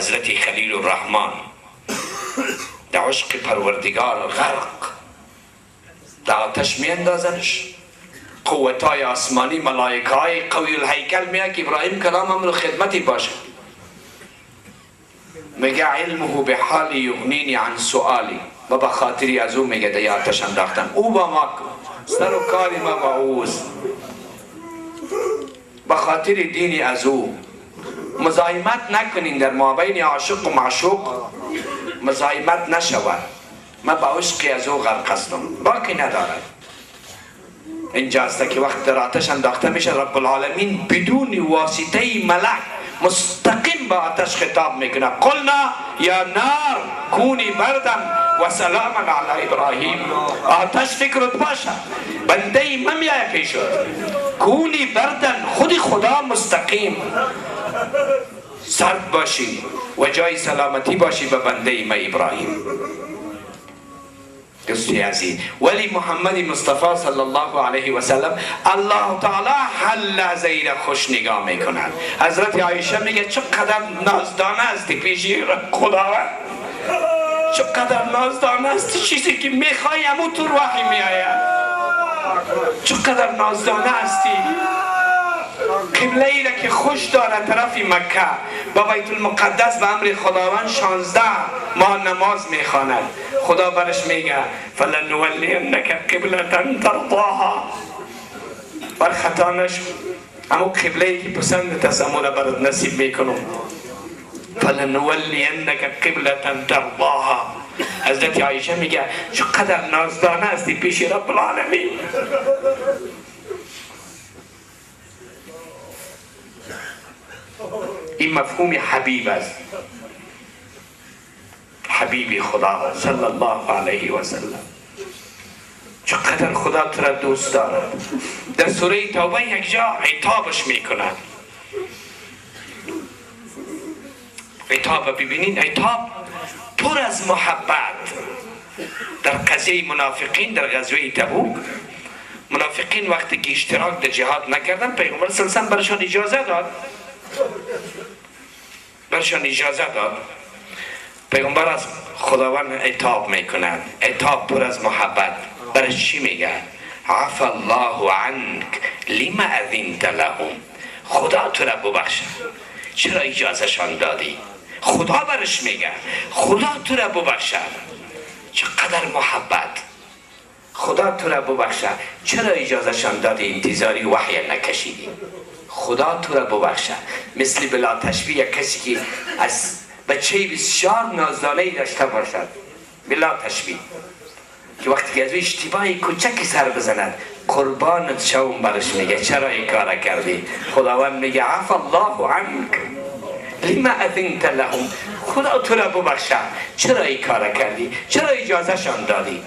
حضرت خلیل الرحمن در عشق پروردگار غرق، در آتش می اندازنش. قوتای آسمانی، ملائکه های قوی الهیکل میگه که ابراهیم کلام هم رو خدمتی باشه. میگه علمه به حال یغنینی عن سؤالی، و به خاطری از او میگه در آتش انداختم. او با ما سر و کاری ما با اوست، به خاطر دینی از او. مزاحمت نکنین در مابین عاشق و معشوق، مزاحمت نشود. من با عشقی از او غرق هستم، باقی ندارد. اینجا است که وقت در آتش انداخته میشه، رب العالمین بدون واسطه ملک مستقیم با آتش خطاب میکنه. قلنا یا نار کونی بردم و سلاما علی ابراهیم. آتش فکرت باشه، بنده من میایه پیشت، کونی بردن، خودی خدا مستقیم سرد باشی و جای سلامتی باشی به بنده من ابراهیم. دوستی عزیز، ولی محمد مصطفی صلی الله علیه و سلم الله تعالی هر لحظه ای را خوش نگاه میکنند. حضرت عایشه میگه چقدر نازدانه هستی پیشی خداوند، چقدر نازدانه هستی، چیزی که میخوای همون تو وحی میآید. چقدر نازدانه هستی. قبله ای را که خوش داره طرف مکه، با بیت المقدس به امر خداوند 16 ماه نماز میخواند. خدا برش میگه فلنولینک قبلة ترضاها. بر خطا نشو، اما قبله ای که پسند تسمونه برات نصیب میکنم. فلنولینک قبلة ترضاها. حضرت عایشه میگه چقدر نازدانه هستی پیش رب العالمین. این مفهوم حبیب است، حبیبی خدا صلی الله علیه و سلم. چقدر خدا تو را دوست دارد. در سوره توبه یک جا عتابش میکند. عتاب ببینین، عتاب پر از محبت. در قضیه منافقین در غزوه تبوک، منافقین وقتی که اشتراک در جهاد نکردن، پیغمبر صلی الله علیه و سلم برشان اجازه داد. برشان اجازه داد. پیغمبر از خداوند عتاب میکند، عتاب پر از محبت. برش چی میگه؟ عفا الله عنک لما اذنت لهم. خدا تو را ببخشد، چرا اجازه شان دادی؟ خدا برش میگه خدا تو را ببخشد. چقدر محبت. خدا تو را ببخشد، چرا اجازه شان دادی انتظاری وحی نکشیدی؟ خدا تو را ببخشد. مثل بلا تشبیه کسی که از بچه بسیار نازدانه‌ای داشته باشد، بلا تشبیه، که وقتی که از اشتباهی کوچکی سر بزند قربانت شوم برش میگه چرا این کار کردی؟ خداوند میگه عفا الله عنک لما اذنت لهم. خدا تو را ببخشد، چرا این کار کردی؟ چرا اجازه شان دادی؟